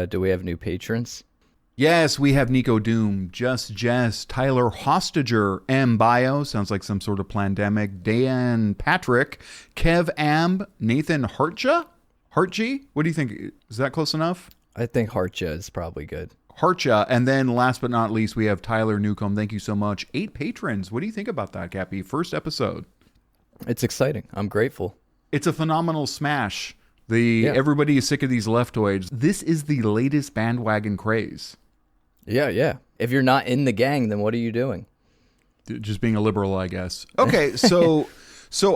Do we have new patrons? Yes, we have Nico Doom, Just Jess, Tyler Hostager, M Bio, sounds like some sort of pandemic, Dan Patrick, Kev Amb, Nathan Hartja? Hartji? What do you think? Is that close enough? I think Hartja is probably good. Hartja. And then last but not least, we have Tyler Newcomb. Thank you so much. 8 patrons. What do you think about that, Capy? First episode. It's exciting. I'm grateful. It's a phenomenal smash. Everybody is sick of these leftoids. This is the latest bandwagon craze. Yeah. If you're not in the gang, then what are you doing? Just being a liberal, I guess. Okay, so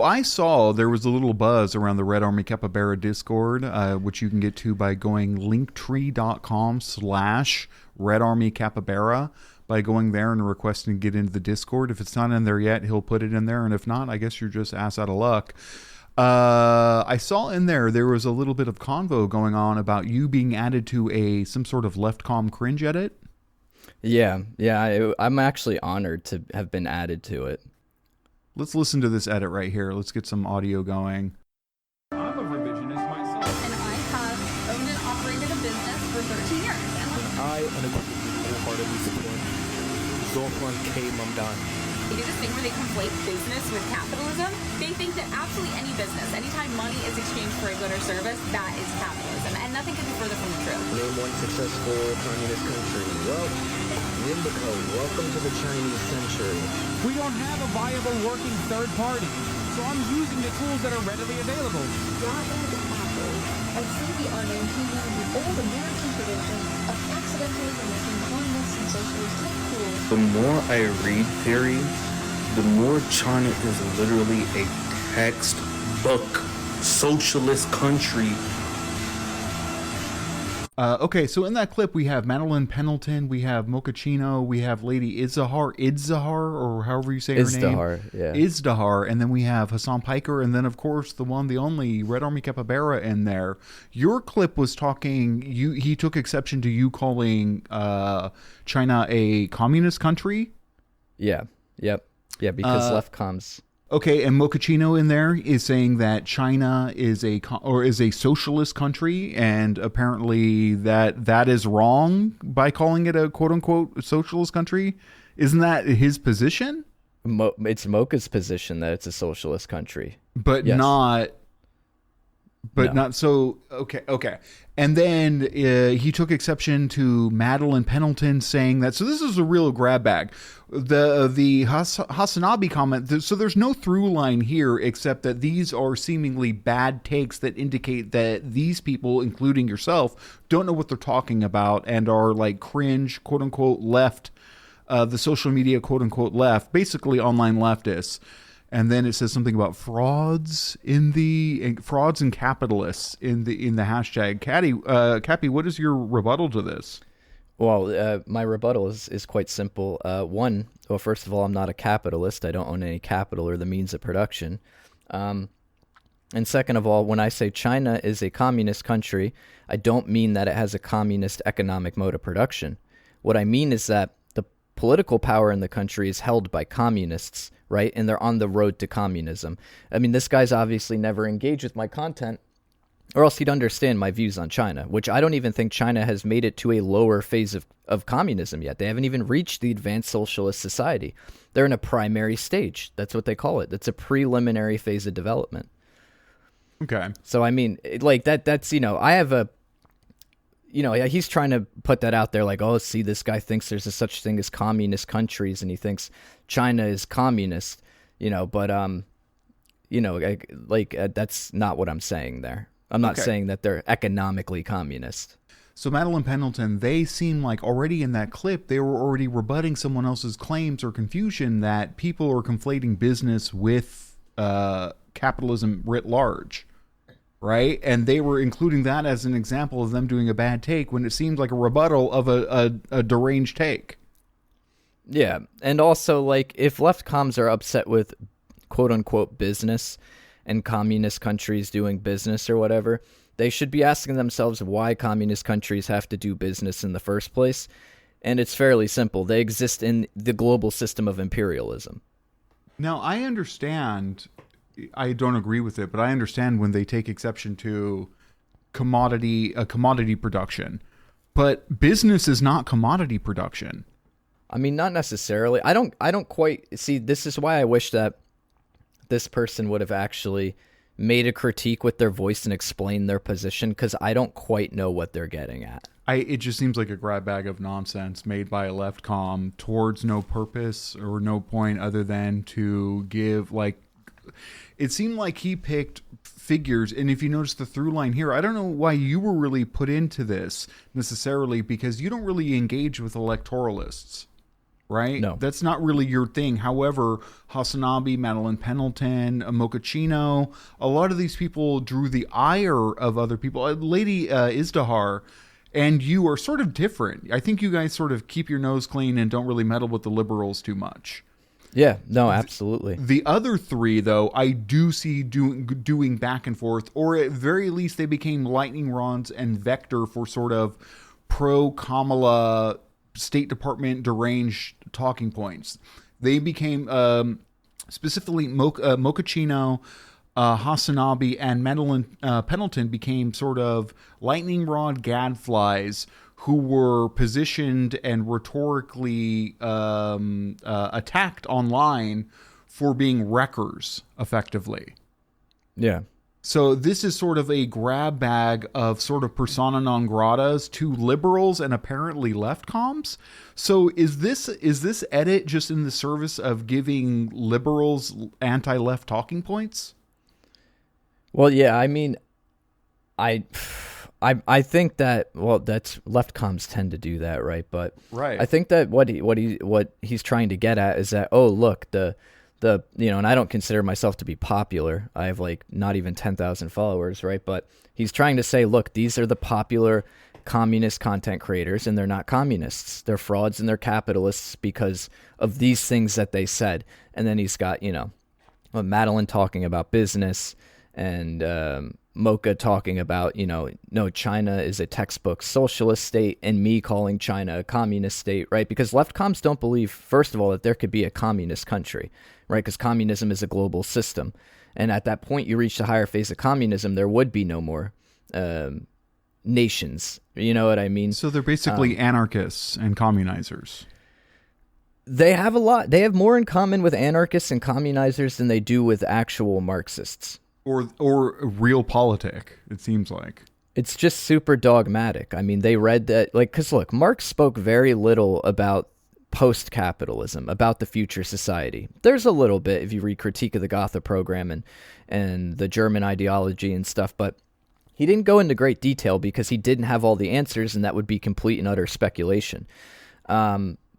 I saw there was a little buzz around the Red Army Capybara Discord, which you can get to by going linktree.com/Red Army Capybara, by going there and requesting to get into the Discord. If it's not in there yet, he'll put it in there, and if not, I guess you're just ass out of luck. I saw in there was a little bit of convo going on about you being added to some sort of leftcom cringe edit. Yeah, I'm actually honored to have been added to it. Let's listen to this edit right here. Let's get some audio going. I'm a revisionist myself. And I have owned and operated a business for 13 years. I wholeheartedly support Zoltan K. Mamdani. They do this thing where they conflate business with capitalism. They think that absolutely any business, anytime money is exchanged for a good or service, that is capitalism. And nothing could be further from the truth. Name one successful communist country. Well, Nimbico, welcome to the Chinese century. We don't have a viable working third party, so I'm using the tools that are readily available. God and Apple are truly are maintaining the old American tradition of accidentally making communists and socialists look cool. The more I read theory, the more China is literally a textbook socialist country. Okay, so in that clip, we have Madeline Pendleton, we have Mochaccino, we have Lady Idzahar, or however you say her name. Izdahar, and then we have Hassan Piker, and then, of course, the one, the only, Red Army Capybara in there. Your clip was talking, he took exception to you calling China a communist country? Yeah, because leftcoms... Okay, and Mochaccino in there is saying that China is a socialist country, and apparently that is wrong by calling it a quote-unquote socialist country. Isn't that his position? It's Mocha's position that it's a socialist country. But yes. not so. Okay. And then he took exception to Madeline Pendleton saying that. So this is a real grab bag. The Hasanabi comment. So there's no through line here except that these are seemingly bad takes that indicate that these people, including yourself, don't know what they're talking about and are like cringe, quote unquote, left, the social media, quote unquote, left, basically online leftists. And then it says something about frauds and capitalists in the hashtag. Capy, what is your rebuttal to this? Well, my rebuttal is quite simple. First of all, I'm not a capitalist. I don't own any capital or the means of production. And second of all, when I say China is a communist country, I don't mean that it has a communist economic mode of production. What I mean is that the political power in the country is held by communists, right? And they're on the road to communism. I mean, this guy's obviously never engaged with my content, or else he'd understand my views on China, which I don't even think China has made it to a lower phase of communism yet. They haven't even reached the advanced socialist society. They're in a primary stage. That's what they call it. That's a preliminary phase of development. Okay. So, I mean, like that's, I have a, he's trying to put that out there like, oh, see, this guy thinks there's a such thing as communist countries and he thinks China is communist, but, that's not what I'm saying there. I'm not saying that they're economically communist. So Madeline Pendleton, they seem like already in that clip, they were already rebutting someone else's claims or confusion that people are conflating business with capitalism writ large. Right? And they were including that as an example of them doing a bad take when it seemed like a rebuttal of a deranged take. Yeah. And also, like, if left comms are upset with quote unquote business and communist countries doing business or whatever, they should be asking themselves why communist countries have to do business in the first place. And it's fairly simple. They exist in the global system of imperialism. Now, I understand, I don't agree with it, but I understand when they take exception to commodity production, but business is not commodity production. I mean, not necessarily. I don't quite see. This is why I wish that this person would have actually made a critique with their voice and explained their position, because I don't quite know what they're getting at. It just seems like a grab bag of nonsense made by a left comm towards no purpose or no point other than to give, like, it seemed like he picked figures. And if you notice the through line here, I don't know why you were really put into this necessarily, because you don't really engage with electoralists. Right? No. That's not really your thing. However, Hasanabi, Madeline Pendleton, Mochaccino, a lot of these people drew the ire of other people. Lady Izdahar and you are sort of different. I think you guys sort of keep your nose clean and don't really meddle with the liberals too much. Yeah, no, absolutely. The other three, though, I do see doing back and forth, or at very least they became lightning rods and vector for sort of pro-Kamala State Department deranged talking points. They became specifically Mochaccino, Hasanabi, and Madeline Pendleton became sort of lightning rod gadflies who were positioned and rhetorically attacked online for being wreckers, effectively. Yeah. So this is sort of a grab bag of sort of persona non gratas to liberals and apparently left comms. So is this edit just in the service of giving liberals anti-left talking points? Well, yeah, I mean, I think that, well, that's left comms tend to do that, right? But right. I think that what he's trying to get at is that, oh, look, the and I don't consider myself to be popular. I have like not even 10,000 followers, right? But he's trying to say, look, these are the popular communist content creators, and they're not communists. They're frauds and they're capitalists because of these things that they said. And then he's got, Madeline talking about business, and Mocha talking about, no, China is a textbook socialist state, and me calling China a communist state, right? Because left comms don't believe, first of all, that there could be a communist country, right? Because communism is a global system. And at that point, you reach the higher phase of communism, there would be no more nations. You know what I mean? So they're basically anarchists and communizers. They have they have more in common with anarchists and communizers than they do with actual Marxists. Or realpolitik, it seems like. It's just super dogmatic. I mean, they read that, because look, Marx spoke very little about post-capitalism, about the future society. There's a little bit if you read Critique of the Gotha Program and the German ideology and stuff, but he didn't go into great detail because he didn't have all the answers, and that would be complete and utter speculation.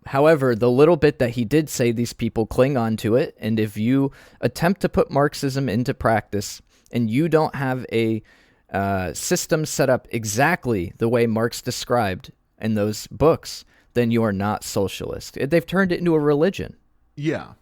However, the little bit that he did say, these people cling on to it, and if you attempt to put Marxism into practice and you don't have a system set up exactly the way Marx described in those books, then you are not socialist. They've turned it into a religion. Yeah,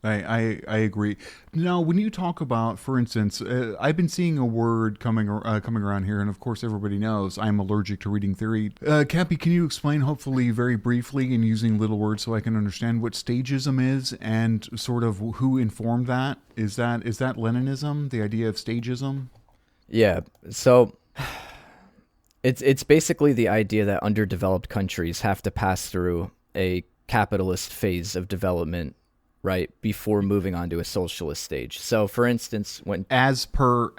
I agree. Now, when you talk about, for instance, I've been seeing a word coming around here, and of course everybody knows I'm allergic to reading theory. Capy, can you explain, hopefully very briefly and using little words so I can understand what stagism is and sort of who informed that? Is that Leninism, the idea of stagism? Yeah, so it's basically the idea that underdeveloped countries have to pass through a capitalist phase of development, right, before moving on to a socialist stage. So, for instance, when as per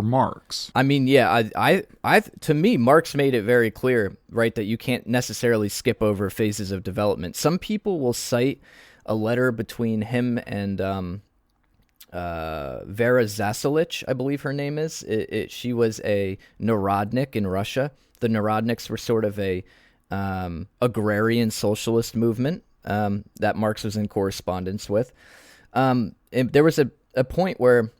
Marx, I mean, yeah, I to me, Marx made it very clear, right, that you can't necessarily skip over phases of development. Some people will cite a letter between him and Vera Zasulich, I believe her name is. She was a Narodnik in Russia. The Narodniks were sort of a agrarian socialist movement that Marx was in correspondence with. And there was a point where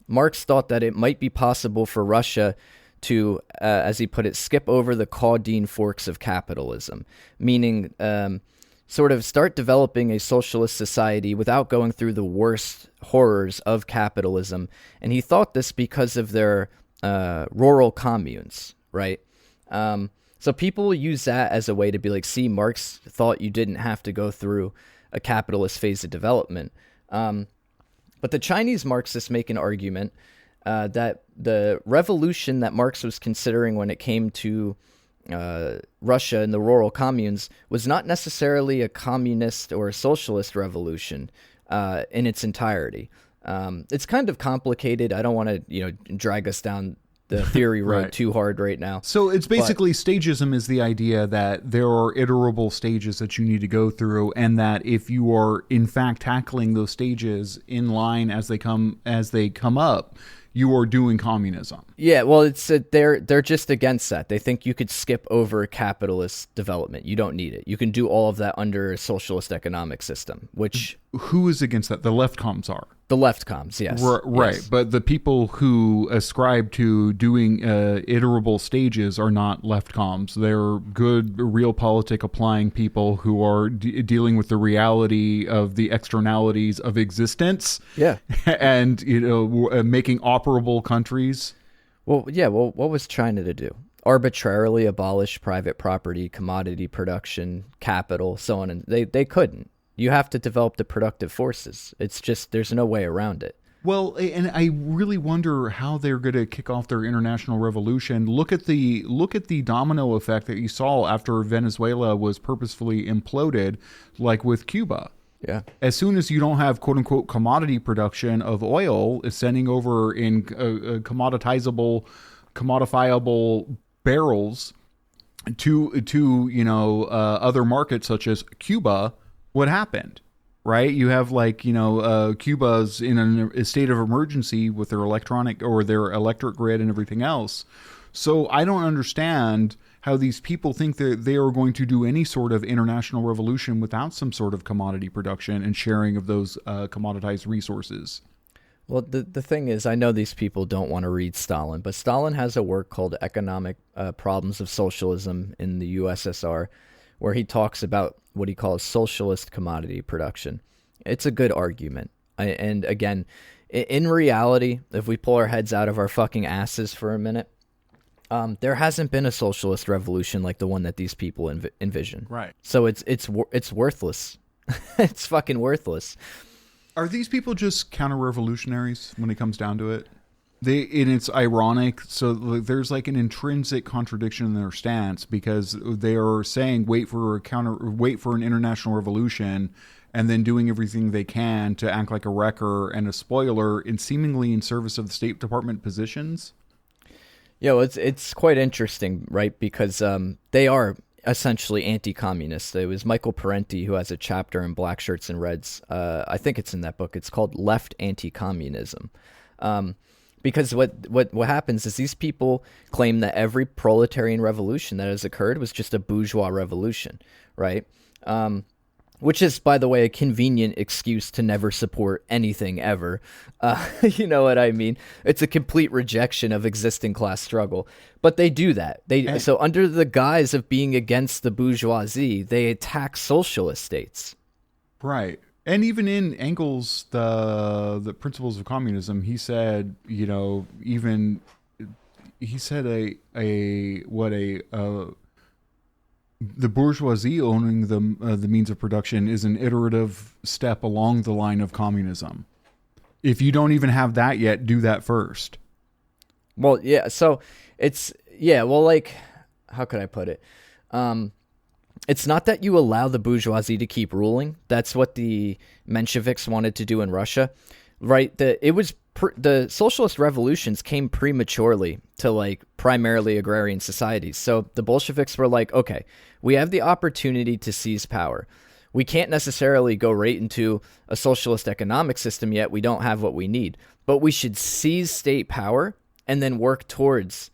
Marx thought that it might be possible for Russia to, as he put it, skip over the caudine forks of capitalism, meaning sort of start developing a socialist society without going through the worst horrors of capitalism. And he thought this because of their rural communes, right? So people use that as a way to be like, see, Marx thought you didn't have to go through a capitalist phase of development. But the Chinese Marxists make an argument that the revolution that Marx was considering when it came to Russia and the rural communes was not necessarily a communist or a socialist revolution in its entirety. It's kind of complicated. I don't want to, drag us down the theory road Right. too hard right now. So it's basically stagism is the idea that there are iterable stages that you need to go through, and that if you are in fact tackling those stages in line as they come up, you are doing communism. Yeah, well, it's they're just against that. They think you could skip over capitalist development. You don't need it. You can do all of that under a socialist economic system, which Who is against that? The left comms are. the left comms, yes. Right, Yes. but the people who ascribe to doing iterable stages are not left comms. They're good, realpolitik applying people who are dealing with the reality of the externalities of existence. Yeah. And making operable countries. Well, yeah. Well, what was China to do? Arbitrarily abolish private property, commodity production, capital, so on, and they couldn't. You have to develop the productive forces. It's just there's no way around it. Well, and I really wonder how they're going to kick off their international revolution. Look at the domino effect that you saw after Venezuela was purposefully imploded, like with Cuba. Yeah. As soon as you don't have quote unquote commodity production of oil, is sending over in commodifiable barrels to other markets such as Cuba. What happened? Right, you have Cuba's in a state of emergency with their electric grid and everything else. So I don't understand how these people think that they are going to do any sort of international revolution without some sort of commodity production and sharing of those commoditized resources. Well, the thing is, I know these people don't want to read Stalin, but Stalin has a work called Economic Problems of Socialism in the USSR, where he talks about what he calls socialist commodity production. It's a good argument. And again, in reality, if we pull our heads out of our fucking asses for a minute, there hasn't been a socialist revolution like the one that these people envision. Right. So it's worthless. It's fucking worthless. Are these people just counter-revolutionaries when it comes down to it? It's ironic. So there's like an intrinsic contradiction in their stance, because they are saying wait for an international revolution, and then doing everything they can to act like a wrecker and a spoiler, and seemingly in service of the State Department positions. Yeah, well, it's quite interesting, right? Because they are essentially anti-communist. It was Michael Parenti who has a chapter in Black Shirts and Reds. I think it's in that book. It's called Left Anti-Communism. Because what happens is these people claim that every proletarian revolution that has occurred was just a bourgeois revolution, right? Which is, by the way, a convenient excuse to never support anything ever. You know what I mean? It's a complete rejection of existing class struggle. But they do that. So under the guise of being against the bourgeoisie, they attack socialist states. Right. And even in Engels, the principles of communism, he said, the bourgeoisie owning the means of production is an iterative step along the line of communism. If you don't even have that yet, do that first. Well, yeah. So how could I put it? It's not that you allow the bourgeoisie to keep ruling. That's what the Mensheviks wanted to do in Russia, right? The socialist revolutions came prematurely to primarily agrarian societies. So the Bolsheviks were like, okay, we have the opportunity to seize power. We can't necessarily go right into a socialist economic system yet. We don't have what we need, but we should seize state power and then work towards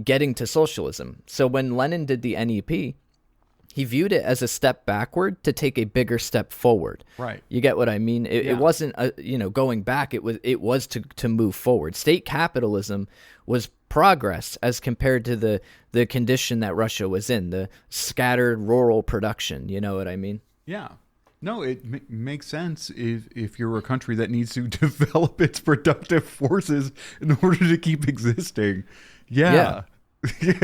getting to socialism. So when Lenin did the NEP, he viewed it as a step backward to take a bigger step forward. Right. You get what I mean? It wasn't, going back. It was to move forward. State capitalism was progress as compared to the condition that Russia was in, the scattered rural production. You know what I mean? Yeah. No, it makes sense if you're a country that needs to develop its productive forces in order to keep existing. Yeah. It's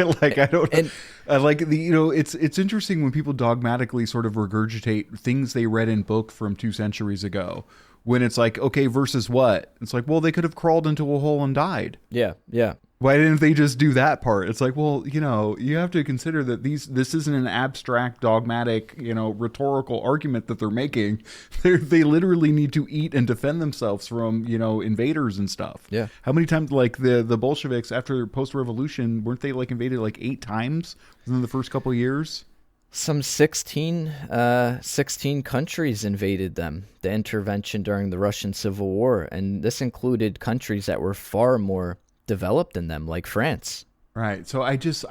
interesting when people dogmatically sort of regurgitate things they read in book from 2 centuries ago, when it's like, okay, versus what? It's like, well, they could have crawled into a hole and died. Yeah, yeah. Why didn't they just do that part? It's like, well, you have to consider that this isn't an abstract, dogmatic, rhetorical argument that they're making. They literally need to eat and defend themselves from, invaders and stuff. Yeah. How many times, like the Bolsheviks after post-revolution, weren't they like invaded like 8 times within the first couple of years? Some 16 countries invaded them, the intervention during the Russian Civil War. And this included countries that were far more developed than them, like France. Right. So I just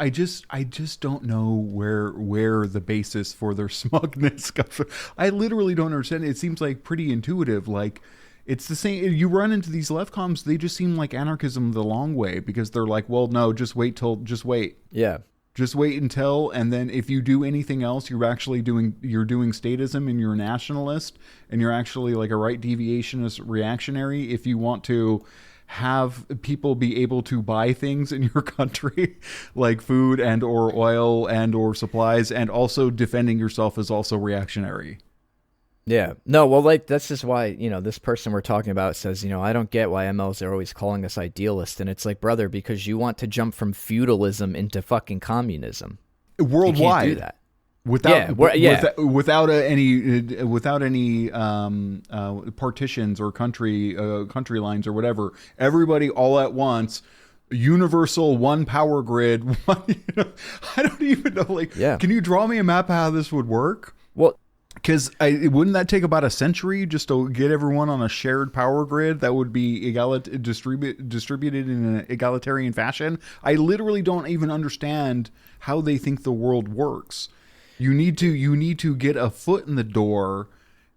don't know where the basis for their smugness comes from. I literally don't understand. It seems like pretty intuitive. Like, it's the same. You run into these left comms, they just seem like anarchism the long way, because they're like, well, no, just wait. Yeah. Just wait until, and then if you do anything else, you're doing statism, and you're a nationalist, and you're actually like a right deviationist reactionary if you want to have people be able to buy things in your country, like food and or oil and or supplies, and also defending yourself is also reactionary. Yeah. No, well, like, that's just why, this person we're talking about says, I don't get why MLs are always calling us idealist. And it's like, brother, because you want to jump from feudalism into fucking communism. Worldwide. You can't do that. Without any partitions or country lines or whatever, everybody all at once, universal one power grid. I don't even know. Like, Can you draw me a map of how this would work? Well, because wouldn't that take about a century just to get everyone on a shared power grid that would be distributed in an egalitarian fashion? I literally don't even understand how they think the world works. You need to get a foot in the door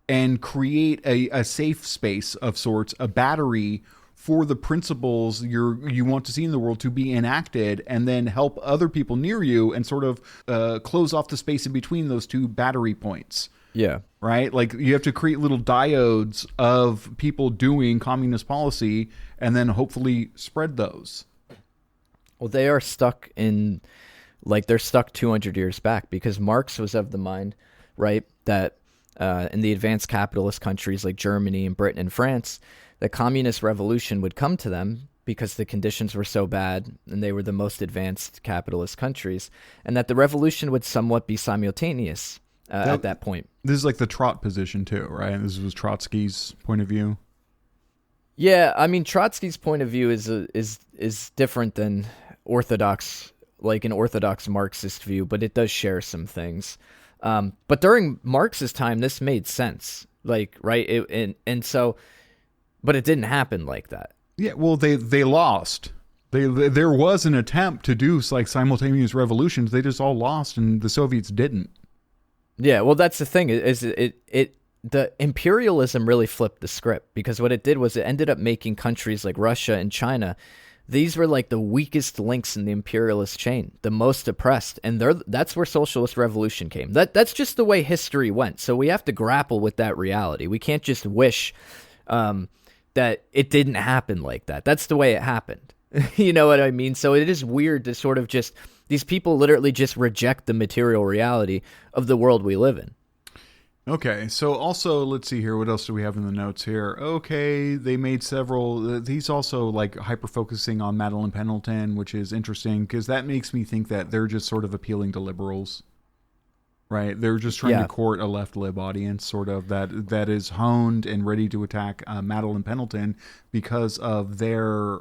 and create a safe space of sorts, a battery for the principles you want to see in the world to be enacted, and then help other people near you and sort of close off the space in between those two battery points. Yeah. Right? Like, you have to create little diodes of people doing communist policy and then hopefully spread those. Well, they are stuck in... Like, they're stuck 200 years back, because Marx was of the mind, right, that in the advanced capitalist countries like Germany and Britain and France, the communist revolution would come to them because the conditions were so bad and they were the most advanced capitalist countries, and that the revolution would somewhat be simultaneous at that point. This is like the Trot position too, right? This was Trotsky's point of view. Yeah, I mean, Trotsky's point of view is different than orthodox, like an orthodox Marxist view, but it does share some things. But during Marx's time, this made sense, like, right? But it didn't happen like that. Yeah, well, they lost. There was an attempt to do like simultaneous revolutions. They just all lost, and the Soviets didn't. Yeah, well, that's the thing. The imperialism really flipped the script, because what it did was it ended up making countries like Russia and China, these were like the weakest links in the imperialist chain, the most oppressed, and that's where socialist revolution came. That's just the way history went. So we have to grapple with that reality. We can't just wish that it didn't happen like that. That's the way it happened. You know what I mean? So it is weird to sort of just, these people literally just reject the material reality of the world we live in. Okay, so also, let's see here. What else do we have in the notes here? Okay, they made several. He's also like hyper-focusing on Madeline Pendleton, which is interesting because that makes me think that they're just sort of appealing to liberals, right? They're just trying to court a left-lib audience, sort of, that is honed and ready to attack Madeline Pendleton because of their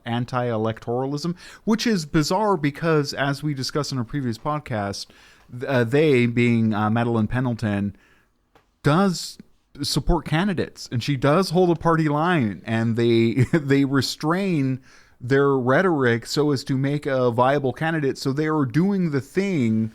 anti-electoralism, which is bizarre because, as we discussed in a previous podcast, they, being Madeline Pendleton, does support candidates, and she does hold a party line, and they restrain their rhetoric so as to make a viable candidate. So they are doing the thing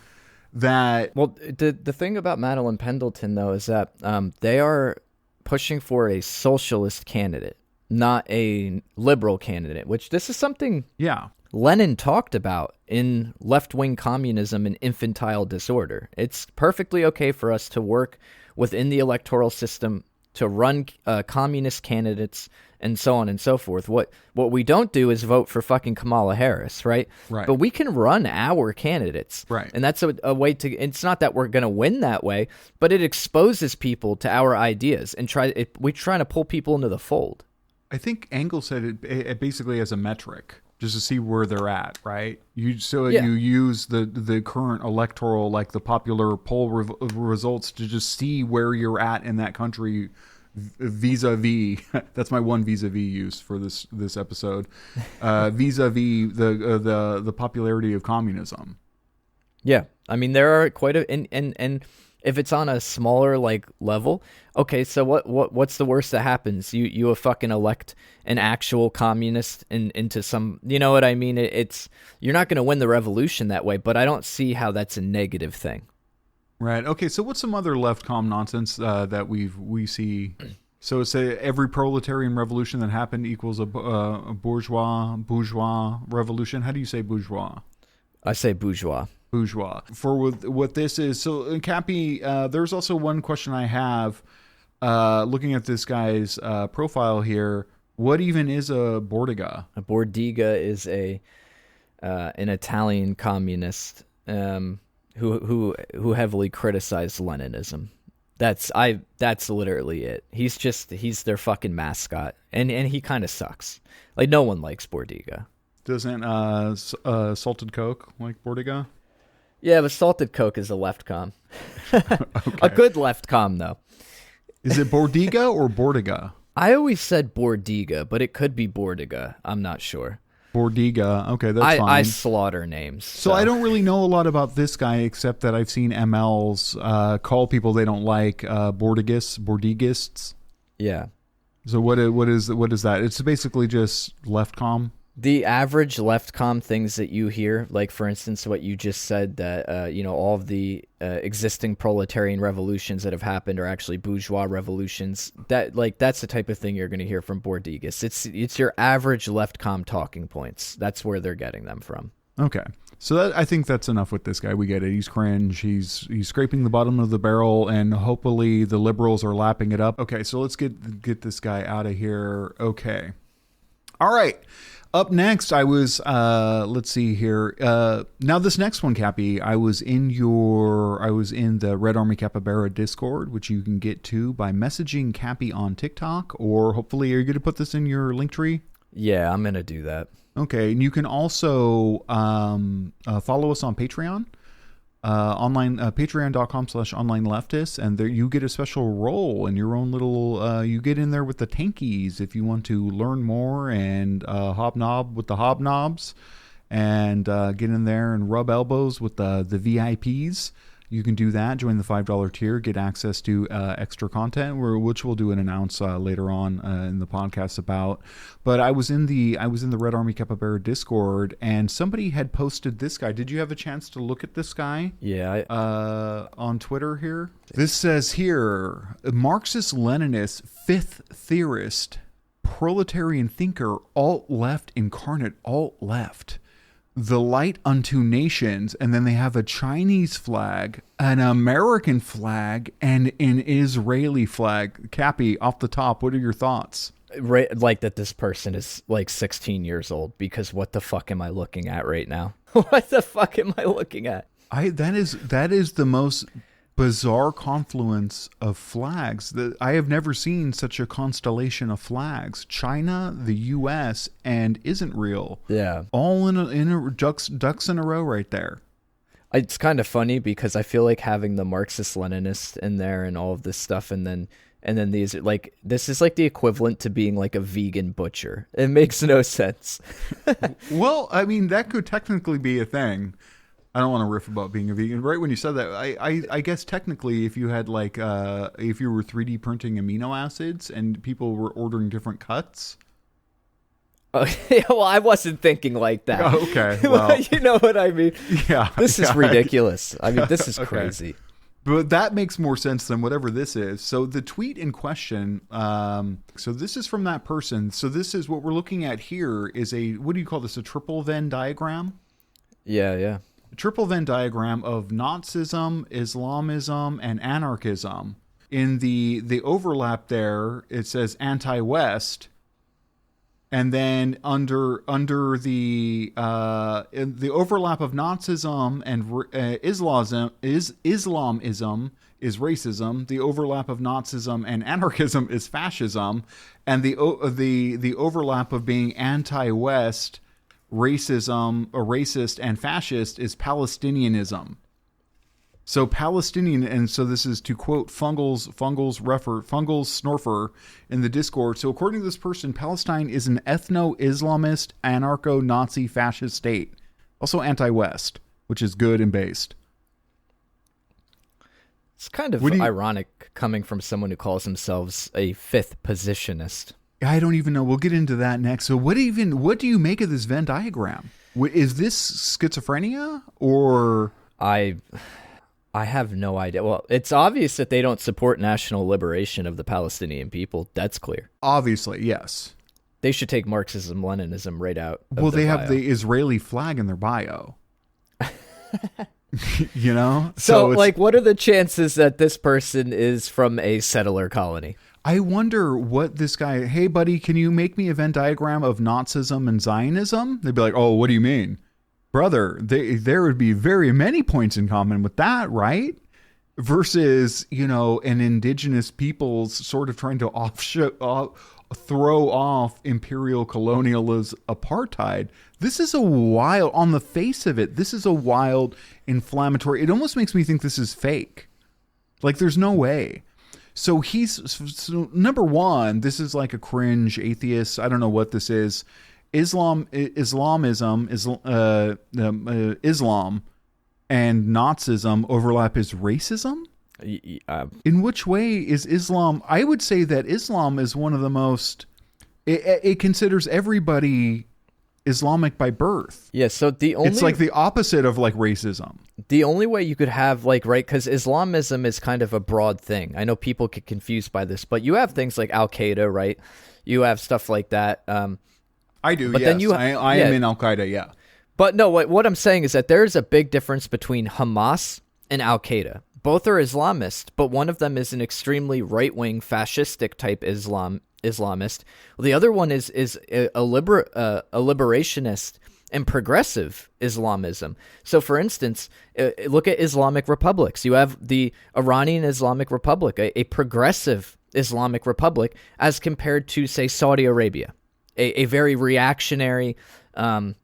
that... Well, the thing about Madeline Pendleton, though, is that they are pushing for a socialist candidate, not a liberal candidate, which this is something... Yeah. Lenin talked about in left-wing communism and infantile disorder. It's perfectly okay for us to work within the electoral system to run communist candidates and so on and so forth. What we don't do is vote for fucking Kamala Harris, right? Right. But we can run our candidates. Right. And that's a way to, it's not that we're going to win that way, but it exposes people to our ideas and we're trying to pull people into the fold. I think Engel said it basically as a metric, just to see where they're at, right? You use the current electoral, like the popular poll results, to just see where you're at in that country vis-a-vis. That's my one vis-a-vis use for this episode. Vis-a-vis the popularity of communism. Yeah, I mean there are quite a and if it's on a smaller like level, okay, so what's the worst that happens? You fucking elect an actual communist into some, you know what I mean? It's you're not going to win the revolution that way, but I don't see how that's a negative thing. Right. Okay. So what's some other left com nonsense that we see? So it's every proletarian revolution that happened equals a bourgeois revolution. How do you say bourgeois? I say bourgeois. Bourgeois. For what this is. So Capy, there's also one question I have looking at this guy's profile here. What even is a Bordiga? A Bordiga is an Italian communist who heavily criticized Leninism. That's literally it. He's their fucking mascot, and he kind of sucks. Like no one likes Bordiga. Doesn't Salted Coke like Bordiga? Yeah, but Salted Coke is a left com. A good left com though. Is it Bordiga or Bordiga? I always said Bordiga, but it could be Bordiga. I'm not sure. Bordiga. Okay, that's fine. I slaughter names. So I don't really know a lot about this guy except that I've seen MLs call people they don't like Bordigists. Yeah. So what is that? It's basically just left com. The average left com things that you hear, like for instance, what you just said that all of the existing proletarian revolutions that have happened are actually bourgeois revolutions. That's the type of thing you're going to hear from Bordigas. It's your average left com talking points. That's where they're getting them from. Okay, so I think that's enough with this guy. We get it. He's cringe. He's scraping the bottom of the barrel, and hopefully the liberals are lapping it up. Okay, so let's get this guy out of here. Okay, all right. Up next, I was, let's see here. Now this next one, Capy, I was in the Red Army Capybara Discord, which you can get to by messaging Capy on TikTok, or hopefully, are you going to put this in your link tree? Yeah, I'm going to do that. Okay, and you can also follow us on Patreon. Patreon.com/online leftist, and there you get a special role in your own little you get in there with the tankies if you want to learn more and hobnob with the hobnobs and get in there and rub elbows with the VIPs. You can do that. Join the $5 tier, get access to extra content, which we'll do an announce later on in the podcast about. But I was in the Red Army Capybara Discord, and somebody had posted this guy. Did you have a chance to look at this guy? Yeah. On Twitter here. This says here, Marxist-Leninist fifth theorist, proletarian thinker, alt-left incarnate, alt-left. The light unto nations, and then they have a Chinese flag, an American flag, and an Israeli flag. Capy, off the top, what are your thoughts? Like that this person is like 16 years old, because what the fuck am I looking at right now? What the fuck am I looking at? That is the most bizarre confluence of flags that I have never seen. Such a constellation of flags. China, the U.S., and isn't real. Yeah, all in a ducks in a row right there. It's kind of funny because I feel like having the Marxist-Leninist in there and all of this stuff, and then these, like, this is like the equivalent to being like a vegan butcher. It makes no sense. Well, I mean, that could technically be a thing. I don't want to riff about being a vegan. Right when you said that, I guess technically if you had like, if you were 3D printing amino acids and people were ordering different cuts. Well, I wasn't thinking like that. Oh, okay. Well, you know what I mean? Yeah. This is ridiculous. I mean, this is crazy. But that makes more sense than whatever this is. So the tweet in question, so this is from that person. So this is what we're looking at here is what do you call this? A triple Venn diagram? Yeah. Triple Venn diagram of Nazism, Islamism, and anarchism. in the overlap there, it says anti-West. And then under the in the overlap of Nazism and Islamism is racism. The overlap of Nazism and anarchism is fascism, and the overlap of being anti-West, racism, racist, and fascist is Palestinianism. So Palestinian, and so this is to quote Fungal's Snorfer in the Discourse. So according to this person, Palestine is an ethno-Islamist, anarcho-Nazi fascist state. Also anti-West, which is good and based. It's kind of ironic coming from someone who calls themselves a fifth positionist. I don't even know. We'll get into that next. So what do you make of this Venn diagram? Is this schizophrenia or... I have no idea. Well, it's obvious that they don't support national liberation of the Palestinian people. That's clear. Obviously, yes. They should take Marxism, Leninism right out. Well, they have the Israeli flag in their bio. You know? So like, what are the chances that this person is from a settler colony? I wonder what this guy, hey, buddy, can you make me a Venn diagram of Nazism and Zionism? They'd be like, oh, what do you mean? Brother, there would be very many points in common with that, right? Versus, you know, an indigenous people's sort of trying to throw off imperial colonialism apartheid. This is a wild, on the face of it, this is a wild, inflammatory. It almost makes me think this is fake. Like, there's no way. So number one, this is like a cringe atheist. I don't know what this is. Islam and Nazism overlap is racism? In which way is Islam? I would say that Islam is one of the most... It considers everybody Islamic by birth. Yeah, so it's like the opposite of like racism. The only way you could have like, right, because Islamism is kind of a broad thing. I know people get confused by this, but you have things like Al-Qaeda, right? You have stuff like that. I do, but yes. Then I am in Al-Qaeda, yeah. But no, what I'm saying is that there's a big difference between Hamas and Al-Qaeda. Both are Islamist, but one of them is an extremely right-wing, fascistic type Islamist. Well, the other one is a liberationist and progressive Islamism. So, for instance, look at Islamic republics. You have the Iranian Islamic Republic, a progressive Islamic republic, as compared to, say, Saudi Arabia. A very reactionary a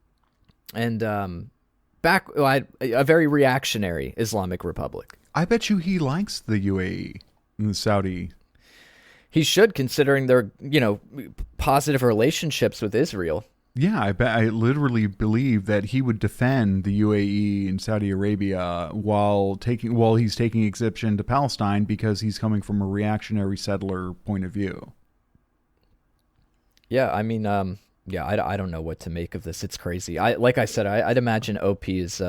very reactionary Islamic republic. I bet you he likes the UAE and the Saudi. He should, considering their, positive relationships with Israel. Yeah, I literally believe that he would defend the UAE and Saudi Arabia while he's taking exception to Palestine because he's coming from a reactionary settler point of view. Yeah, I mean, I don't know what to make of this. It's crazy. Like I said, I'd imagine OP is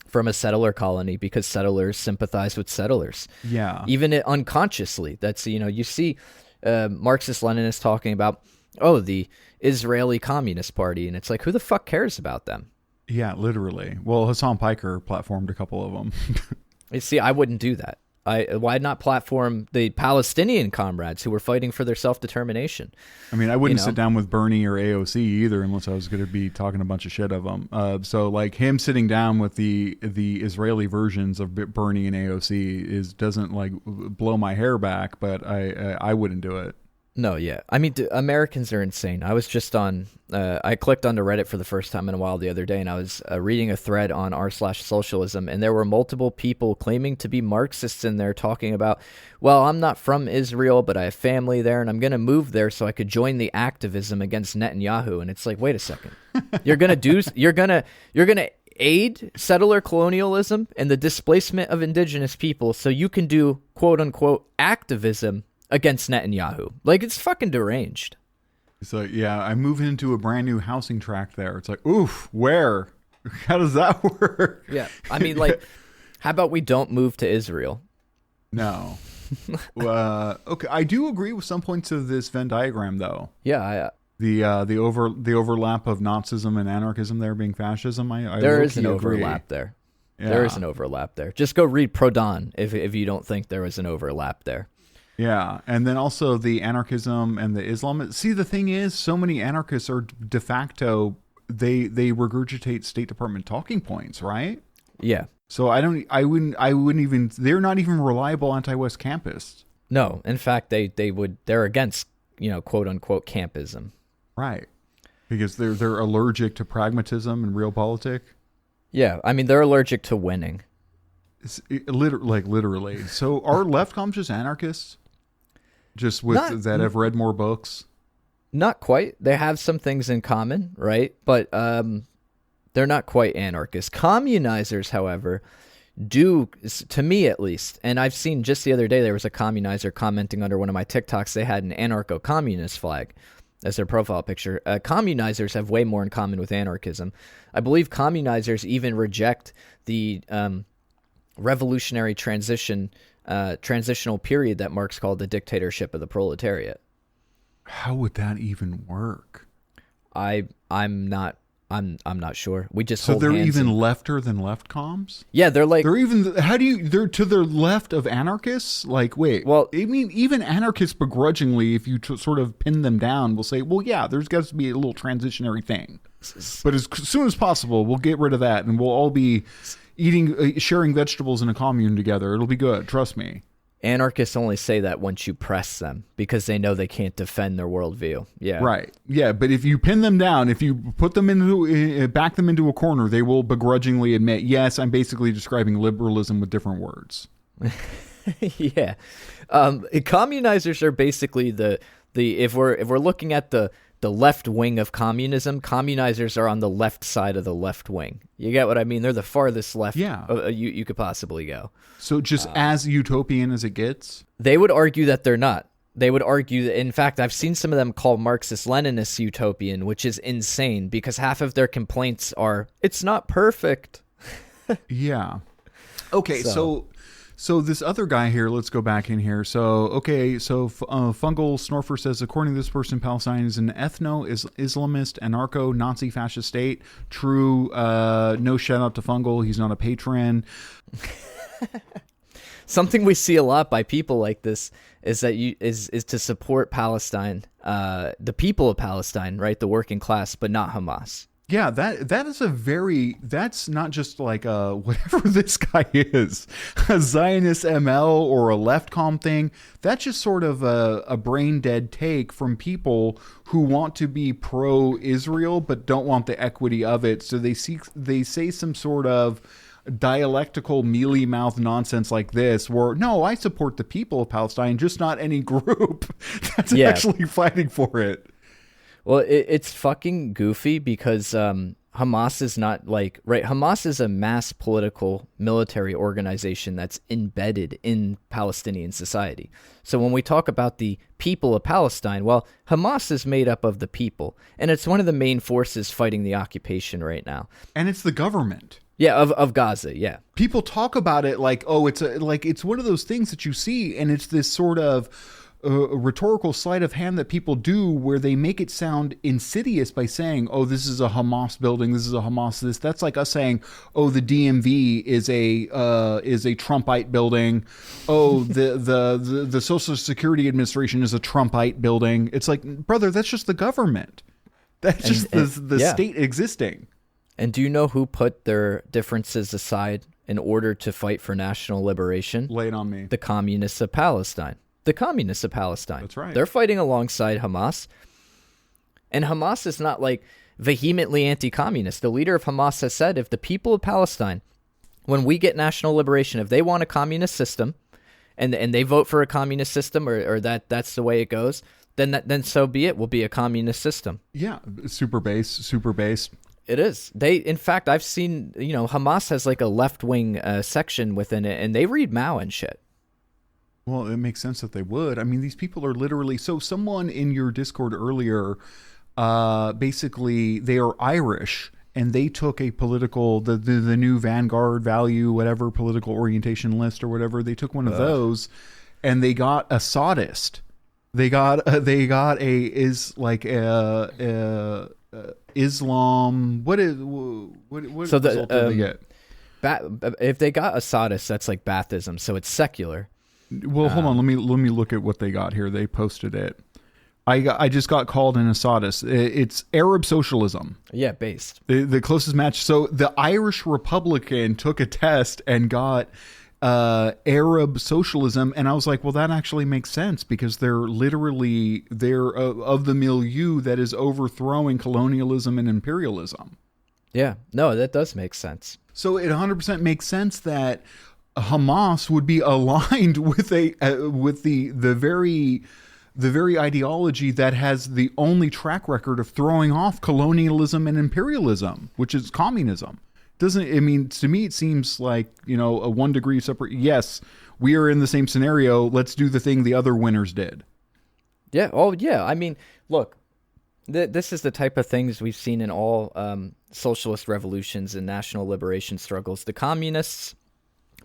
from a settler colony because settlers sympathize with settlers. Yeah. Even unconsciously. That's, you see Marxist-Leninists talking about, the Israeli Communist Party, and it's like, who the fuck cares about them? Yeah, literally. Well, Hassan Piker platformed a couple of them. You see, I wouldn't do that. Why not platform the Palestinian comrades who were fighting for their self-determination? I mean, I wouldn't sit down with Bernie or AOC either unless I was going to be talking a bunch of shit of them. So, like, him sitting down with the Israeli versions of Bernie and AOC doesn't like blow my hair back, but I wouldn't do it. No, yeah. I mean, Americans are insane. I was just on, I clicked onto Reddit for the first time in a while the other day, and I was reading a thread on r/socialism, and there were multiple people claiming to be Marxists in there talking about, well, I'm not from Israel, but I have family there, and I'm going to move there so I could join the activism against Netanyahu. And it's like, wait a second. You're going to aid settler colonialism and the displacement of indigenous people so you can do, quote unquote, activism against Netanyahu. Like, it's fucking deranged. It's like, yeah, I'm moving into a brand new housing tract there. It's like, oof, where? How does that work? Yeah, I mean, like, how about we don't move to Israel? No. Okay, I do agree with some points of this Venn diagram, though. Yeah, the overlap of Nazism and anarchism there being fascism. There is an overlap there. There is an overlap there. Just go read Prodan if you don't think there is an overlap there. Yeah, and then also the anarchism and the Islam. See, the thing is, so many anarchists are de facto, they regurgitate State Department talking points, right? Yeah. So I wouldn't even, they're not even reliable anti-West campists. No, in fact, they're against, quote unquote campism. Right. Because they're allergic to pragmatism and realpolitik. Yeah, I mean, they're allergic to winning. Literally. So are left comms just anarchists? Just with that have read more books? Not quite. They have some things in common, right? But they're not quite anarchists. Communizers, however, do, to me at least, and I've seen just the other day there was a communizer commenting under one of my TikToks. They had an anarcho-communist flag as their profile picture. Communizers have way more in common with anarchism. I believe communizers even reject the revolutionary transitional period that Marx called the dictatorship of the proletariat. How would that even work? I'm not sure. We just so hold they're hands even and, lefter than left comms? Yeah, they're they're to the left of anarchists? Like, wait, well, I mean, even anarchists begrudgingly, if you sort of pin them down, will say, well, yeah, there's got to be a little transitionary thing. But as soon as possible, we'll get rid of that and we'll all be sharing vegetables in a commune together. It'll be good. Trust me. Anarchists only say that once you press them because they know they can't defend their worldview. Yeah. Right. Yeah. But if you pin them down, if you put them back them into a corner, they will begrudgingly admit, yes, I'm basically describing liberalism with different words. Yeah. Communizers are basically if we're looking at the left wing of communism, communizers are on the left side of the left wing. You get what I mean? They're the farthest left you could possibly go. So just as utopian as it gets? They would argue that they're not. They would argue that, in fact, I've seen some of them call Marxist-Leninists utopian, which is insane because half of their complaints are, it's not perfect. Yeah. Okay, so this other guy here, let's go back in here. So, okay, so Fungal Snorfer says, according to this person, Palestine is an ethno-Islamist, anarcho-Nazi fascist state. True, no shout out to Fungal. He's not a patron. Something we see a lot by people like this is that is to support Palestine, the people of Palestine, right? The working class, but not Hamas. Yeah, that is that's not just like whatever this guy is, a Zionist ML or a leftcom thing. That's just sort of a brain dead take from people who want to be pro-Israel but don't want the equity of it. So they say some sort of dialectical mealy mouth nonsense like this where, no, I support the people of Palestine, just not any group that's actually fighting for it. Well, it's fucking goofy because Hamas is not right. Hamas is a mass political military organization that's embedded in Palestinian society. So when we talk about the people of Palestine, well, Hamas is made up of the people, and it's one of the main forces fighting the occupation right now. And it's the government. Yeah, of Gaza, yeah. People talk about it like, oh, it's one of those things that you see, and it's this sort of a rhetorical sleight of hand that people do where they make it sound insidious by saying, oh, this is a Hamas building, this is a Hamas this. That's like us saying, oh, the DMV is a Trumpite building. Oh, the Social Security Administration is a Trumpite building. It's like, brother, that's just the government. That's just the state existing. And do you know who put their differences aside in order to fight for national liberation? Lay it on me. The communists of Palestine. The communists of Palestine. That's right. They're fighting alongside Hamas. And Hamas is not vehemently anti-communist. The leader of Hamas has said if the people of Palestine, when we get national liberation, if they want a communist system and they vote for a communist system or that's the way it goes, then so be it. Will be a communist system. Yeah, super based. It is. In fact, I've seen, Hamas has a left-wing section within it, and they read Mao and shit. Well, it makes sense that they would. I mean, these people are literally... So someone in your Discord earlier, basically, they are Irish, and they took a political... The new Vanguard value, whatever, political orientation list or whatever. They took one of those, and they got a sodist. They got Islam... What so result did they get? If they got Assadis, that's like Baathism, so it's secular. Well, hold on. Let me look at what they got here. They posted it. I just got called an Assadist. It's Arab socialism. Yeah, based. The closest match. So the Irish Republican took a test and got Arab socialism, and I was like, well, that actually makes sense because they're of the milieu that is overthrowing colonialism and imperialism. Yeah, no, that does make sense. So it 100% makes sense that Hamas would be aligned with the very ideology that has the only track record of throwing off colonialism and imperialism, which is communism. To me, it seems like, a 1 degree separate. Yes, we are in the same scenario. Let's do the thing the other winners did. Yeah. Oh, yeah. I mean, look, this is the type of things we've seen in all socialist revolutions and national liberation struggles. The communists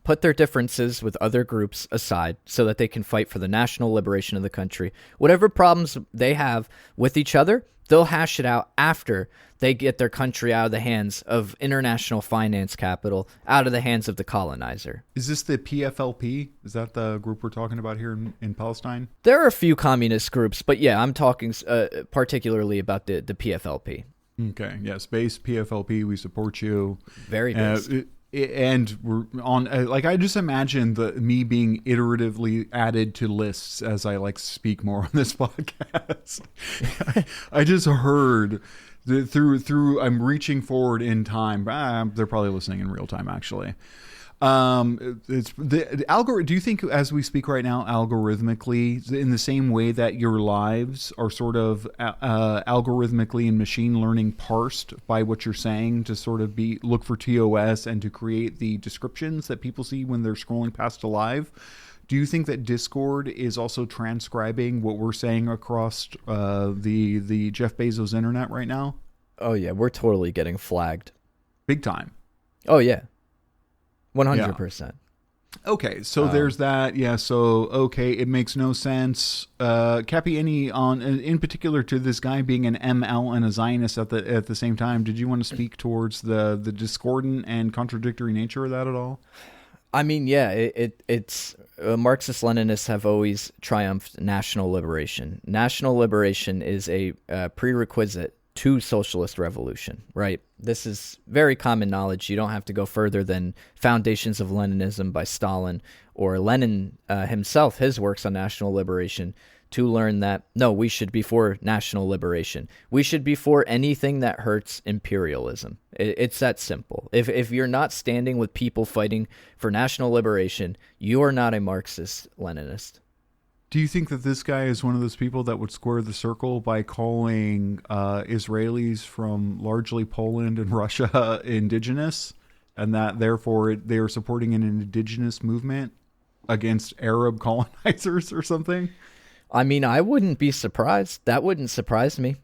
put their differences with other groups aside so that they can fight for the national liberation of the country. Whatever problems they have with each other, they'll hash it out after they get their country out of the hands of international finance capital, out of the hands of the colonizer. Is this the PFLP? Is that the group we're talking about here in Palestine? There are a few communist groups, but yeah, I'm talking particularly about the PFLP. Okay, yes, base PFLP, we support you. Very based. And we're on, I just imagine me being iteratively added to lists as I speak more on this podcast. I just heard through I'm reaching forward in time. They're probably listening in real time, actually. It's the algorithm. Do you think, as we speak right now, algorithmically, in the same way that your lives are sort of algorithmically and machine learning parsed by what you're saying to sort of look for TOS and to create the descriptions that people see when they're scrolling past a live? Do you think that Discord is also transcribing what we're saying across the Jeff Bezos internet right now? Oh yeah, we're totally getting flagged, big time. Oh yeah. 100%. Okay, so there's that. Yeah, so okay, it makes no sense. Capy, in particular to this guy being an ML and a Zionist at the same time, did you want to speak towards the discordant and contradictory nature of that at all? I mean, yeah, it's Marxist Leninists have always triumphed national liberation. National liberation is a prerequisite to socialist revolution, right? This is very common knowledge. You don't have to go further than Foundations of Leninism by Stalin or Lenin himself, his works on national liberation, to learn that, no, we should be for national liberation. We should be for anything that hurts imperialism. It's that simple. If you're not standing with people fighting for national liberation, you are not a Marxist Leninist. Do you think that this guy is one of those people that would square the circle by calling Israelis from largely Poland and Russia indigenous, and that therefore they are supporting an indigenous movement against Arab colonizers or something? I mean, I wouldn't be surprised. That wouldn't surprise me.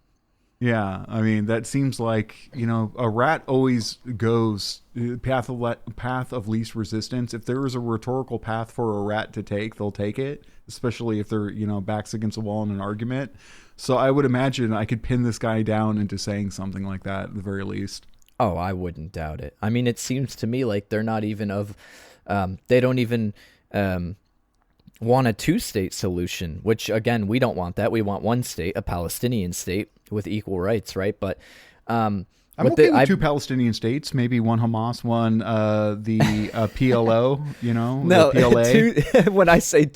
Yeah, I mean, that seems like, a rat always goes path of least resistance. If there is a rhetorical path for a rat to take, they'll take it, especially if they're, backs against a wall in an argument. So I would imagine I could pin this guy down into saying something like that at the very least. Oh, I wouldn't doubt it. I mean, it seems to me like they're not even they don't even want a two-state solution, which, again, we don't want that. We want one state, a Palestinian state with equal rights, right? But I'm okay with two Palestinian states, maybe one Hamas, one the PLO, no, the PLA. when I say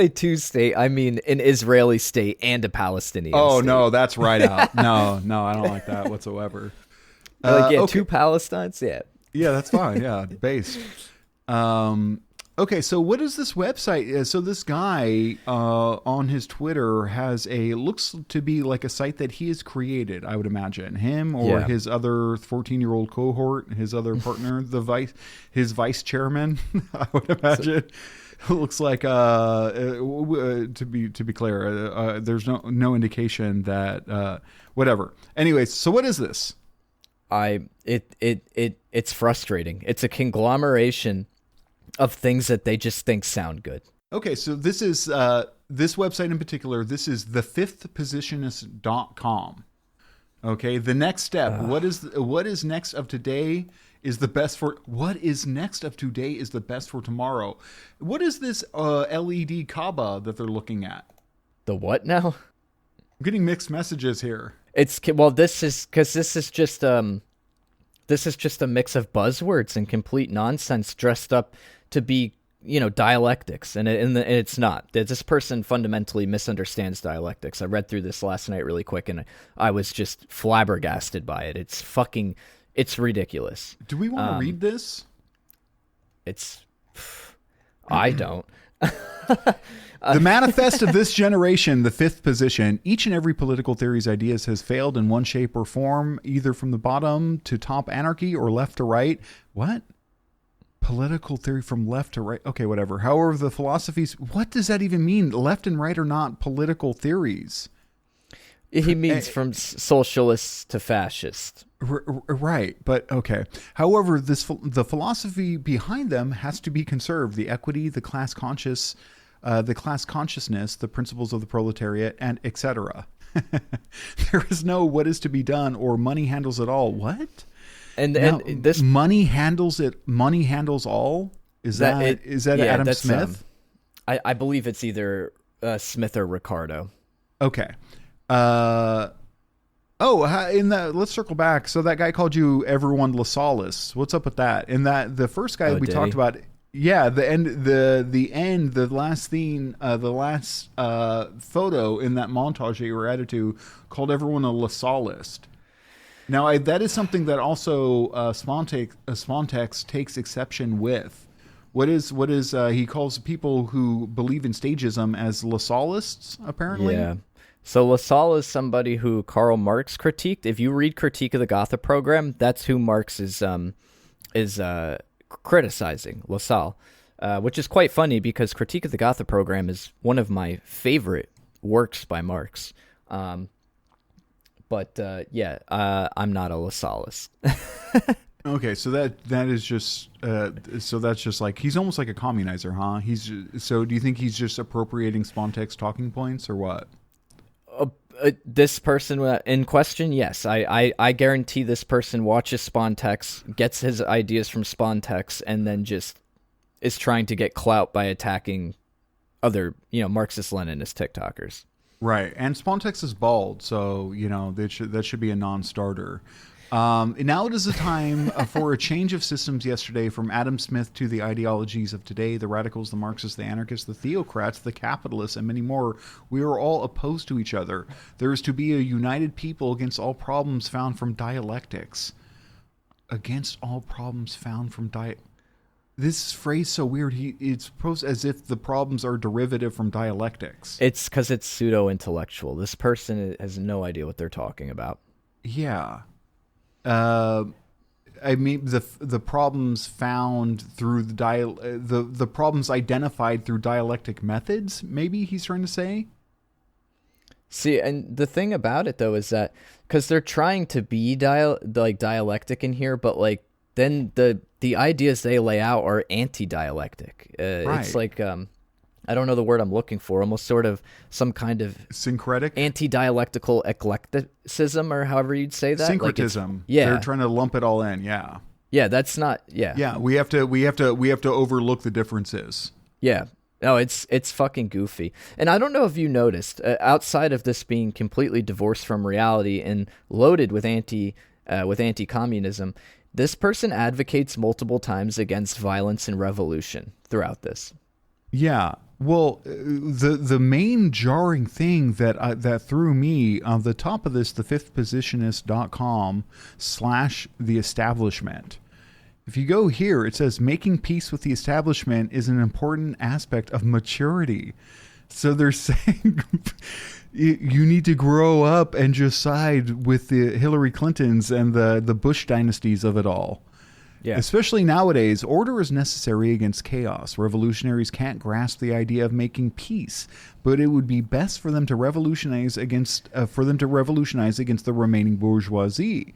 two state, I mean an Israeli state and a Palestinian state. No, that's right out. No, I don't like that whatsoever. Okay. Two Palestines, yeah. Yeah, that's fine. Yeah, based. Okay, so what is this website? So this guy on his Twitter has looks to be like a site that he has created, I would imagine. Him or his other 14-year-old cohort, his other partner, his vice chairman, I would imagine. It looks like to be clear, there's no indication that whatever. Anyways, so what is this? It's frustrating. It's a conglomeration of things that they just think sound good. Okay, so this is this website in particular. This is thefifthpositionist.com. Okay, the next step. What is next of today is the best for what is next of today is the best for tomorrow. What is this LED Kaaba that they're looking at? The what now? I'm getting mixed messages here. This is just a mix of buzzwords and complete nonsense dressed up to be, dialectics, and it's not. This person fundamentally misunderstands dialectics. I read through this last night really quick, and I was just flabbergasted by it. It's ridiculous. Do we want to read this? I don't. The manifest of this generation, the fifth position. Each and every political theory's ideas has failed in one shape or form, either from the bottom to top anarchy or left to right. What? Political theory from left to right. Okay, whatever. However, the philosophies, what does that even mean? Left and right are not political theories. He means from socialist to fascist. Right, but okay. However, the philosophy behind them has to be conserved. The equity, the class consciousness, the principles of the proletariat, and etc. There is no what is to be done or money handles it all. What? And this money handles it. Money handles all. Is that Adam Smith? I believe it's either Smith or Ricardo. Okay. Let's circle back. So that guy called you everyone Lassalis. What's up with that? And that the first guy we talked about. Yeah, the last scene, the last photo in that montage that you were added to called everyone a Lassalist. Now, that is something that also Spontex takes exception with. What is he calls people who believe in stagism as Lassallists, apparently? Yeah. So Lassalle is somebody who Karl Marx critiqued. If you read Critique of the Gotha Program, that's who Marx is criticizing, Lassalle, which is quite funny because Critique of the Gotha Program is one of my favorite works by Marx. But I'm not a Lassalist. Okay, so that is just that's just like he's almost like a communizer, huh? So do you think he's just appropriating Spontex talking points or what? This person in question, yes. I guarantee this person watches Spontex, gets his ideas from Spontex, and then just is trying to get clout by attacking other, Marxist-Leninist TikTokers. Right, and Spontex is bald, so that should be a non-starter. Now it is the time for a change of systems yesterday from Adam Smith to the ideologies of today, the radicals, the Marxists, the anarchists, the theocrats, the capitalists, and many more. We are all opposed to each other. There is to be a united people against all problems found from dialectics. Against all problems found from This phrase so weird. It's supposed as if the problems are derivative from dialectics. It's because it's pseudo-intellectual. This person has no idea what they're talking about. Yeah. I mean the problems found through the problems identified through dialectic methods. Maybe he's trying to say. See, and the thing about it though is that because they're trying to be dialectic in here, but then the ideas they lay out are anti-dialectic. Right. It's like I don't know the word I'm looking for, almost sort of some kind of syncretic, anti-dialectical eclecticism, or however you'd say that. Syncretism. Yeah. They're trying to lump it all in. Yeah. Yeah, that's not. Yeah. Yeah, we have to overlook the differences. Yeah. No, it's fucking goofy. And I don't know if you noticed, outside of this being completely divorced from reality and loaded with anti-communism, this person advocates multiple times against violence and revolution throughout this. Yeah. Well, the main jarring thing that threw me on the top of this, the fifthpositionist.com/the establishment. If you go here, it says making peace with the establishment is an important aspect of maturity. So they're saying you need to grow up and just side with the Hillary Clintons and the Bush dynasties of it all. Yeah. Especially nowadays, order is necessary against chaos. Revolutionaries can't grasp the idea of making peace, but it would be best for them to revolutionize against the remaining bourgeoisie.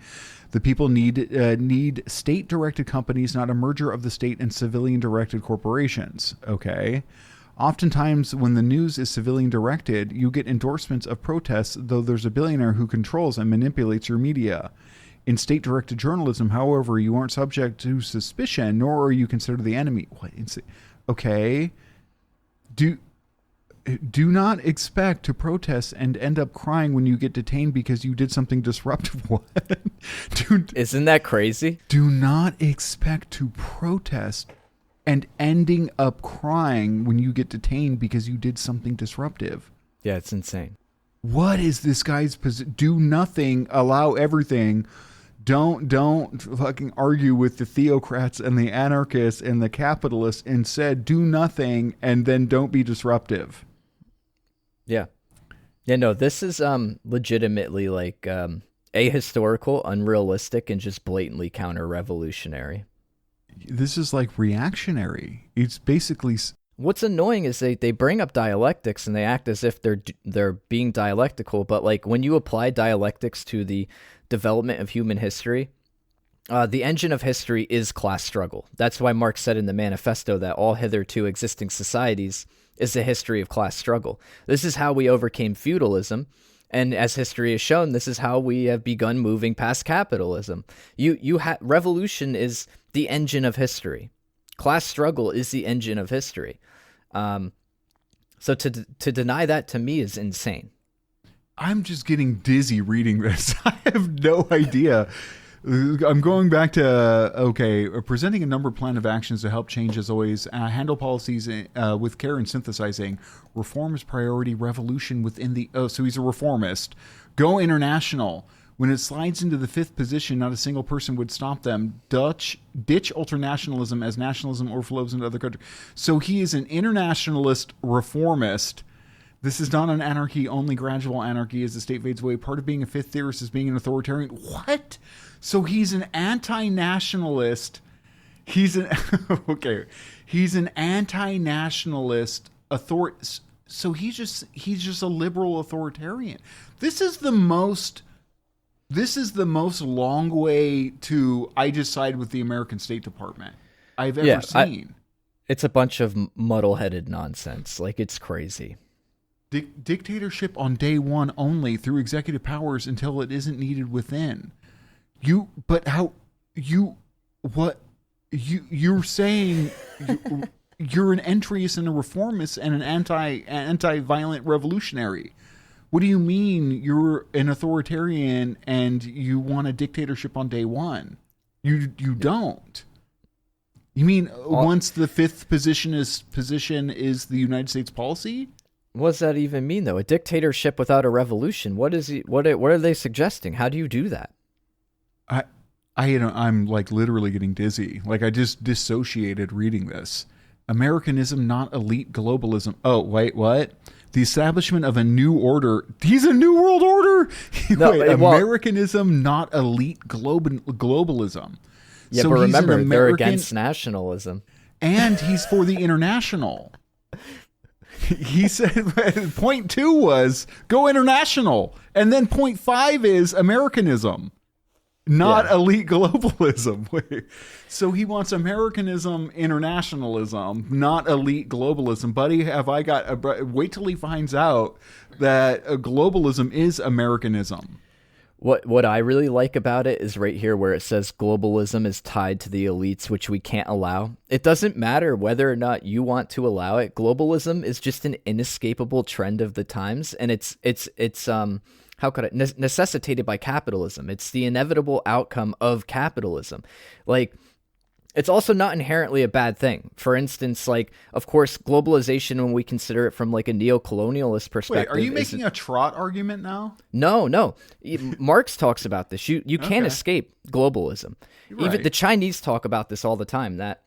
The people need state-directed companies, not a merger of the state and civilian-directed corporations. Okay. Oftentimes, when the news is civilian directed, you get endorsements of protests, though there's a billionaire who controls and manipulates your media. In state-directed journalism, however, you aren't subject to suspicion, nor are you considered the enemy. What? Okay. Do not expect to protest and end up crying when you get detained because you did something disruptive. What? Isn't that crazy? Do not expect to protest and ending up crying when you get detained because you did something disruptive. Yeah, it's insane. What is this guy's position? Do nothing, allow everything. Don't fucking argue with the theocrats and the anarchists and the capitalists. Instead, do nothing and then don't be disruptive. Yeah. Yeah, no, this is legitimately like ahistorical, unrealistic, and just blatantly counter-revolutionary. This is like reactionary. It's basically... What's annoying is they bring up dialectics and they act as if they're being dialectical, but like when you apply dialectics to the development of human history, the engine of history is class struggle. That's why Marx said in the manifesto that all hitherto existing societies is a history of class struggle. This is how we overcame feudalism, and as history has shown, this is how we have begun moving past capitalism. Revolution is the engine of history. Class struggle is the engine of history. So to deny that to me is insane. I'm just getting dizzy reading this. I have no idea. I'm going back to, presenting a number of plan of actions to help change as always, handle policies with care and synthesizing, reform is priority, revolution within the, so he's a reformist, go international. When it slides into the fifth position, not a single person would stop them. Ditch ultranationalism as nationalism overflows into other countries. So he is an internationalist reformist. This is not an anarchy, only gradual anarchy as the state fades away. Part of being a fifth theorist is being an authoritarian. What? So he's an anti-nationalist. He's an anti-nationalist so he's just a liberal authoritarian. This is the most long way to I just side with the American State Department I've ever seen. It's a bunch of muddle-headed nonsense. Like, it's crazy. Dictatorship on day one only through executive powers until it isn't needed within. You're saying you're an entryist and a reformist and an anti-violent revolutionary. What do you mean you're an authoritarian and you want a dictatorship on day one? You don't. You mean once the fifth position is the United States policy? What does that even mean, though? A dictatorship without a revolution? What are they suggesting? How do you do that? I'm like literally getting dizzy. Like I just dissociated reading this. Americanism, not elite globalism. Oh, wait, what? The establishment of a new order. He's a new world order? Americanism, not elite globalism. Yeah, so but remember, they're against nationalism. And he's for the international. He said point 2 was go international. And then point 5 is Americanism, not elite globalism. So he wants Americanism, internationalism, not elite globalism. Buddy, wait till he finds out that globalism is Americanism. What I really like about it is right here where it says globalism is tied to the elites, which we can't allow. It doesn't matter whether or not you want to allow it. Globalism is just an inescapable trend of the times, and it's necessitated by capitalism. It's the inevitable outcome of capitalism. Like, it's also not inherently a bad thing. For instance, like, of course, globalization, when we consider it from like a neo-colonialist perspective. Wait, are you making a trot argument now? No. Marx talks about this. You can't escape globalism. Right. Even the Chinese talk about this all the time, that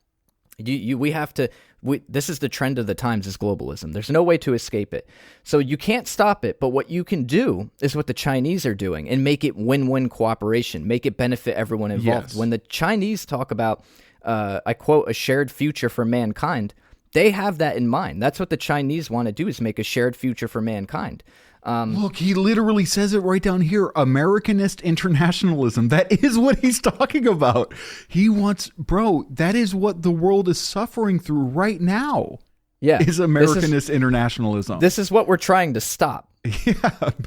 this is the trend of the times, is globalism. There's no way to escape it. So you can't stop it, but what you can do is what the Chinese are doing and make it win-win cooperation, make it benefit everyone involved. Yes. When the Chinese talk about, I quote, a shared future for mankind, they have that in mind. That's what the Chinese want to do, is make a shared future for mankind. Look, he literally says it right down here. Americanist internationalism. That is what he's talking about. He wants, that is what the world is suffering through right now. Yeah. is Americanist internationalism. This is what we're trying to stop. Yeah.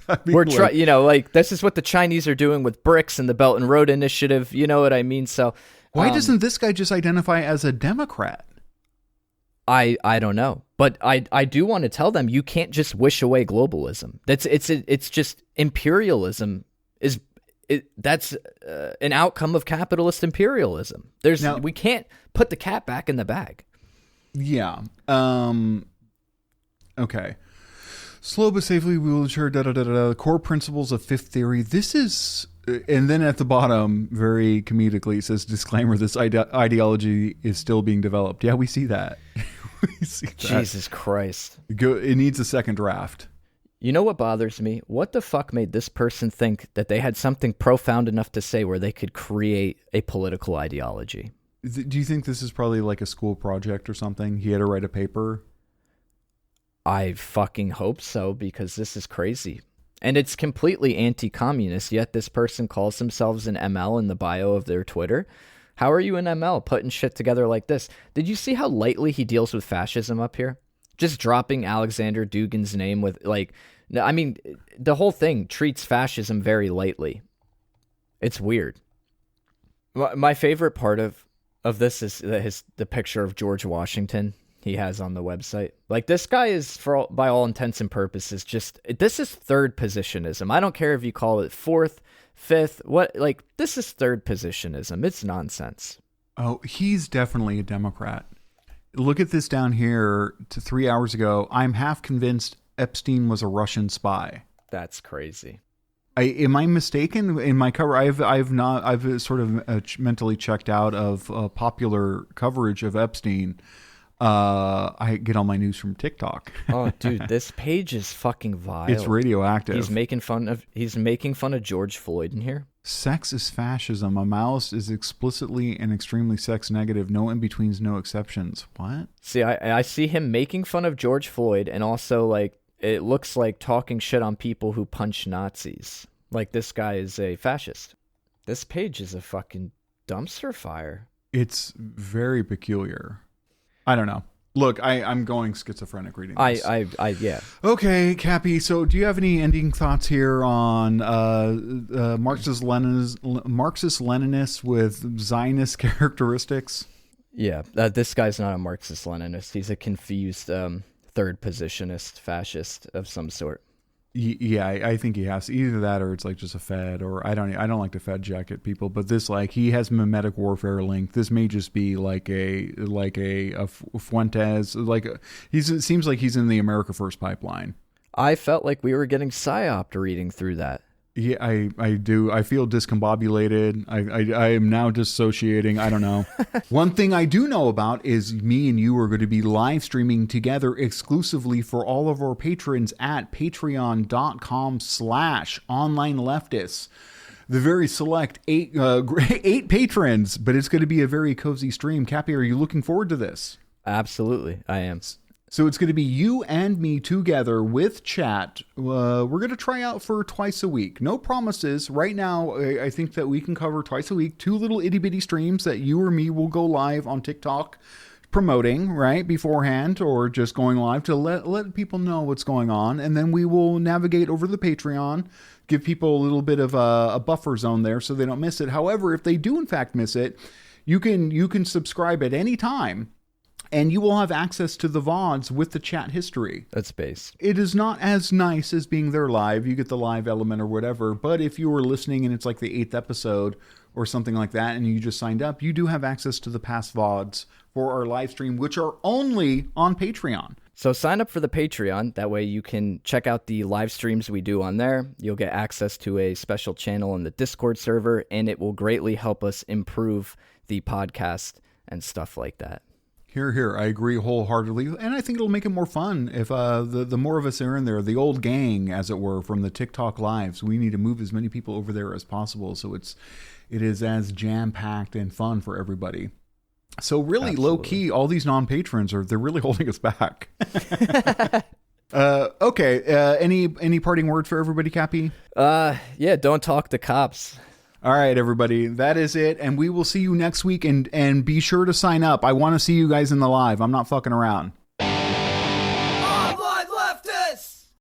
I mean, We're trying, this is what the Chinese are doing with BRICS and the Belt and Road Initiative. You know what I mean? So why doesn't this guy just identify as a Democrat? I don't know, but I do want to tell them you can't just wish away globalism. It's just imperialism that's an outcome of capitalist imperialism. We can't put the cat back in the bag. Yeah. Okay. Slow but safely, we will ensure the core principles of fifth theory. This is, and then at the bottom, very comedically, it says, disclaimer, this ideology is still being developed. Yeah, we see that. We see that. Jesus Christ. It needs a second draft. You know what bothers me? What the fuck made this person think that they had something profound enough to say where they could create a political ideology? Do you think this is probably like a school project or something? He had to write a paper? I fucking hope so, because this is crazy. And it's completely anti-communist, yet this person calls themselves an ML in the bio of their Twitter. How are you an ML putting shit together like this? Did you see how lightly he deals with fascism up here? Just dropping Alexander Dugin's name with, the whole thing treats fascism very lightly. It's weird. My favorite part of this is the picture of George Washington he has on the website. Like, this guy is, by all intents and purposes, this is third positionism. I don't care if you call it fourth, fifth, this is third positionism. It's nonsense. Oh, he's definitely a Democrat. Look at this down here to 3 hours ago. I'm half convinced Epstein was a Russian spy. That's crazy. Am I mistaken in my cover? I've sort of mentally checked out of popular coverage of Epstein. I get all my news from TikTok. Oh, dude, this page is fucking vile. It's radioactive. He's making fun of George Floyd in here. Sex is fascism. A Maoist is explicitly and extremely sex negative. No in-betweens, no exceptions. What? See, I see him making fun of George Floyd, and also, it looks like talking shit on people who punch Nazis. Like, this guy is a fascist. This page is a fucking dumpster fire. It's very peculiar. I don't know. Look, I'm going schizophrenic reading this. Yeah. Okay, Capy. So, do you have any ending thoughts here on Marxist-Leninists with Zionist characteristics? Yeah, this guy's not a Marxist-Leninist. He's a confused third positionist fascist of some sort. Yeah, I think he has either that, or it's like just a Fed, or I don't like to Fed jacket people, but this, he has mimetic warfare link. This may just be like a Fuentes, it seems like he's in the America First pipeline. I felt like we were getting psyoped reading through that. Yeah, I do. I feel discombobulated. I am now dissociating. I don't know. One thing I do know about is me and you are going to be live streaming together exclusively for all of our patrons at patreon.com/onlineleftists. The very select eight patrons, but it's going to be a very cozy stream. Capy, are you looking forward to this? Absolutely, I am. So it's going to be you and me together with chat. We're going to try out for twice a week. No promises. Right now, I think that we can cover twice a week. 2 little itty-bitty streams that you or me will go live on TikTok promoting, right, beforehand, or just going live to let people know what's going on. And then we will navigate over the Patreon, give people a little bit of a buffer zone there so they don't miss it. However, if they do in fact miss it, you can subscribe at any time. And you will have access to the VODs with the chat history. That's base. It is not as nice as being there live. You get the live element or whatever. But if you were listening and it's like the 8th episode or something like that, and you just signed up, you do have access to the past VODs for our live stream, which are only on Patreon. So sign up for the Patreon. That way you can check out the live streams we do on there. You'll get access to a special channel in the Discord server, and it will greatly help us improve the podcast and stuff like that. Here. I agree wholeheartedly. And I think it'll make it more fun if the more of us are in there, the old gang, as it were, from the TikTok lives. We need to move as many people over there as possible. So it is as jam-packed and fun for everybody. So really, Absolutely. low-key, all these non-patrons, they're really holding us back. Okay. Any parting words for everybody, Capy? Yeah, don't talk to cops. All right, everybody, that is it. And we will see you next week. And be sure to sign up. I want to see you guys in the live. I'm not fucking around.